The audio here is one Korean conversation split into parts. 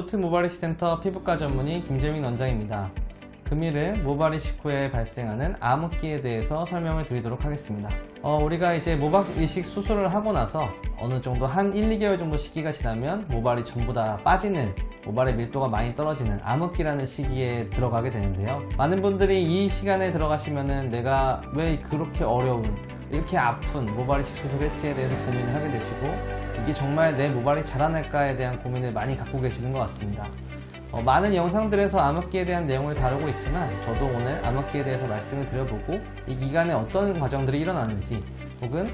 노트 모발이식 센터 피부과 전문의 김재민 원장입니다. 금일은 모발이식 후에 발생하는 암흑기에 대해서 설명을 드리도록 하겠습니다. 우리가 이제 모발이식 수술을 하고 나서 어느 정도 한 1, 2개월 정도 시기가 지나면 모발이 전부 다 빠지는, 모발의 밀도가 많이 떨어지는 암흑기라는 시기에 들어가게 되는데요. 많은 분들이 이 시간에 들어가시면은 내가 왜 그렇게 어려운, 이렇게 아픈 모발이식 수술했지에 대해서 고민을 하게 되시고, 이게 정말 내 모발이 자라날까에 대한 고민을 많이 갖고 계시는 것 같습니다. 많은 영상들에서 암흑기에 대한 내용을 다루고 있지만 저도 오늘 암흑기에 대해서 말씀을 드려보고 이 기간에 어떤 과정들이 일어나는지, 혹은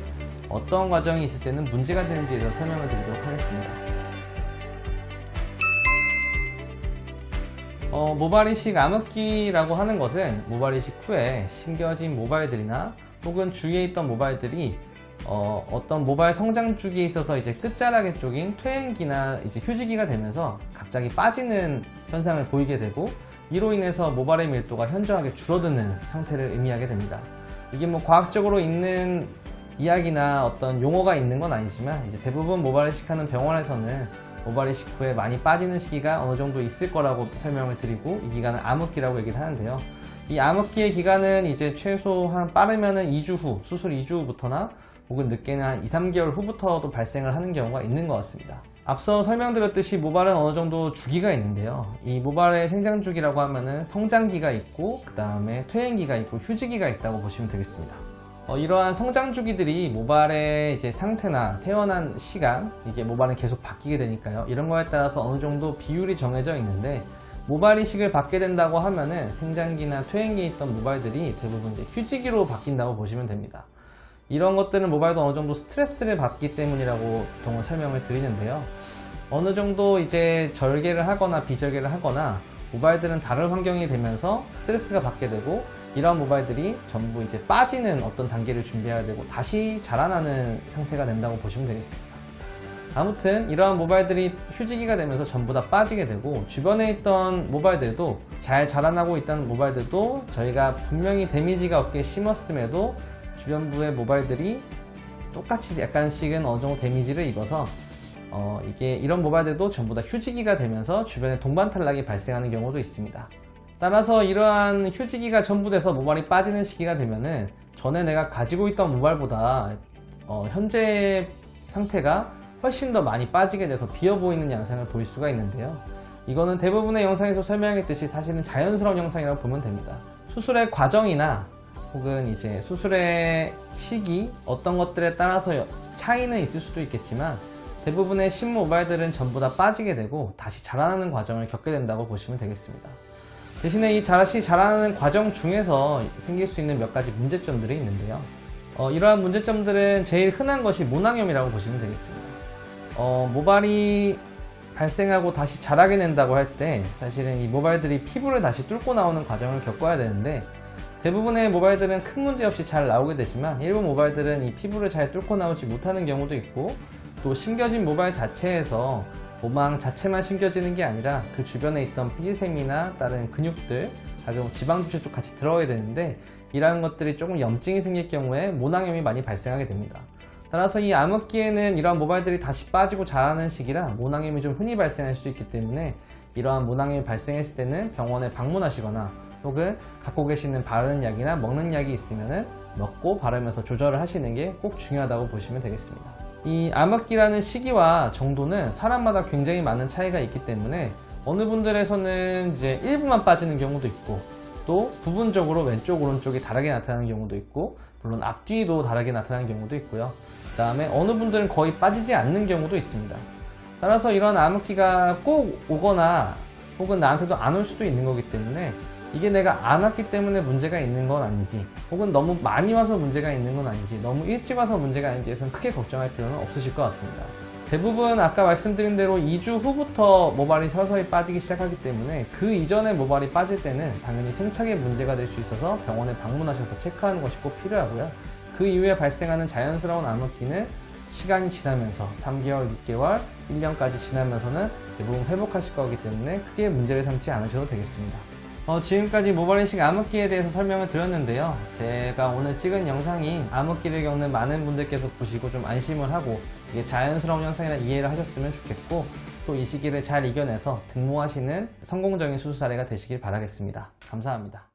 어떤 과정이 있을 때는 문제가 되는지에 대해서 설명을 드리도록 하겠습니다. 모발이식 암흑기라고 하는 것은 모발이식 후에 심겨진 모발들이나 혹은 주위에 있던 모발들이 어떤 모발 성장 주기에 있어서 이제 끝자락의 쪽인 퇴행기나 이제 휴지기가 되면서 갑자기 빠지는 현상을 보이게 되고, 이로 인해서 모발의 밀도가 현저하게 줄어드는 상태를 의미하게 됩니다. 이게 뭐 과학적으로 있는 이야기나 어떤 용어가 있는 건 아니지만, 이제 대부분 모발이식하는 병원에서는 모발이식 후에 많이 빠지는 시기가 어느 정도 있을 거라고 설명을 드리고, 이 기간은 암흑기라고 얘기를 하는데요. 이 암흑기의 기간은 이제 최소한 빠르면은 2주 후, 수술 2주 후부터나 혹은 늦게는 한 2, 3개월 후부터도 발생을 하는 경우가 있는 것 같습니다. 앞서 설명드렸듯이 모발은 어느 정도 주기가 있는데요. 이 모발의 생장 주기라고 하면은 성장기가 있고, 그 다음에 퇴행기가 있고, 휴지기가 있다고 보시면 되겠습니다. 이러한 성장 주기들이 모발의 이제 상태나 태어난 시간, 이게 모발은 계속 바뀌게 되니까요. 이런 거에 따라서 어느 정도 비율이 정해져 있는데, 모발 이식을 받게 된다고 하면은 생장기나 퇴행기에 있던 모발들이 대부분 이제 휴지기로 바뀐다고 보시면 됩니다. 이런 것들은 모발도 어느 정도 스트레스를 받기 때문이라고 보통 설명을 드리는데요. 어느 정도 이제 절개를 하거나 비절개를 하거나 모발들은 다른 환경이 되면서 스트레스가 받게 되고, 이러한 모발들이 전부 이제 빠지는 어떤 단계를 준비해야 되고 다시 자라나는 상태가 된다고 보시면 되겠습니다. 아무튼 이러한 모발들이 휴지기가 되면서 전부 다 빠지게 되고, 주변에 있던 모발들도, 잘 자라나고 있다는 모발들도 저희가 분명히 데미지가 없게 심었음에도 주변부의 모발들이 똑같이 약간씩은 어느 정도 데미지를 입어서 이런 모발들도 전부 다 휴지기가 되면서 주변에 동반탈락이 발생하는 경우도 있습니다. 따라서 이러한 휴지기가 전부 돼서 모발이 빠지는 시기가 되면은 전에 내가 가지고 있던 모발보다 현재 상태가 훨씬 더 많이 빠지게 돼서 비어 보이는 양상을 보일 수가 있는데요. 이거는 대부분의 영상에서 설명했듯이 사실은 자연스러운 현상이라고 보면 됩니다. 수술의 과정이나 혹은 이제 수술의 시기, 어떤 것들에 따라서 차이는 있을 수도 있겠지만, 대부분의 신모발들은 전부 다 빠지게 되고 다시 자라나는 과정을 겪게 된다고 보시면 되겠습니다. 대신에 이 다시 자라나는 과정 중에서 생길 수 있는 몇 가지 문제점들이 있는데요. 이러한 문제점들은 제일 흔한 것이 모낭염이라고 보시면 되겠습니다. 모발이 발생하고 다시 자라게 된다고 할 때 사실은 이 모발들이 피부를 다시 뚫고 나오는 과정을 겪어야 되는데, 대부분의 모발들은 큰 문제 없이 잘 나오게 되지만 일부 모발들은 이 피부를 잘 뚫고 나오지 못하는 경우도 있고, 또 심겨진 모발 자체에서 모낭 자체만 심겨지는 게 아니라 그 주변에 있던 피지샘이나 다른 근육들, 가끔 지방주체도 같이 들어가야 되는데, 이러한 것들이 조금 염증이 생길 경우에 모낭염이 많이 발생하게 됩니다. 따라서 이 암흑기에는 이러한 모발들이 다시 빠지고 자라는 시기라 모낭염이 좀 흔히 발생할 수 있기 때문에, 이러한 모낭염이 발생했을 때는 병원에 방문하시거나 혹은 갖고 계시는 바르는 약이나 먹는 약이 있으면 먹고 바르면서 조절을 하시는 게 꼭 중요하다고 보시면 되겠습니다. 이 암흑기라는 시기와 정도는 사람마다 굉장히 많은 차이가 있기 때문에 어느 분들에서는 이제 일부만 빠지는 경우도 있고, 또 부분적으로 왼쪽 오른쪽이 다르게 나타나는 경우도 있고, 물론 앞뒤도 다르게 나타나는 경우도 있고요. 그 다음에 어느 분들은 거의 빠지지 않는 경우도 있습니다. 따라서 이런 암흑기가 꼭 오거나 혹은 나한테도 안 올 수도 있는 거기 때문에, 이게 내가 안 왔기 때문에 문제가 있는 건 아닌지, 혹은 너무 많이 와서 문제가 있는 건 아닌지, 너무 일찍 와서 문제가 아닌지에서는 크게 걱정할 필요는 없으실 것 같습니다. 대부분 아까 말씀드린 대로 2주 후부터 모발이 서서히 빠지기 시작하기 때문에, 그 이전에 모발이 빠질 때는 당연히 생착에 문제가 될 수 있어서 병원에 방문하셔서 체크하는 것이 꼭 필요하고요. 그 이후에 발생하는 자연스러운 암흑기는 시간이 지나면서 3개월, 6개월, 1년까지 지나면서는 대부분 회복하실 거기 때문에 크게 문제를 삼지 않으셔도 되겠습니다. 지금까지 모발이식 암흑기에 대해서 설명을 드렸는데요. 제가 오늘 찍은 영상이 암흑기를 겪는 많은 분들께서 보시고 좀 안심을 하고 이게 자연스러운 현상이라 이해를 하셨으면 좋겠고, 또 이 시기를 잘 이겨내서 등모하시는 성공적인 수술 사례가 되시길 바라겠습니다. 감사합니다.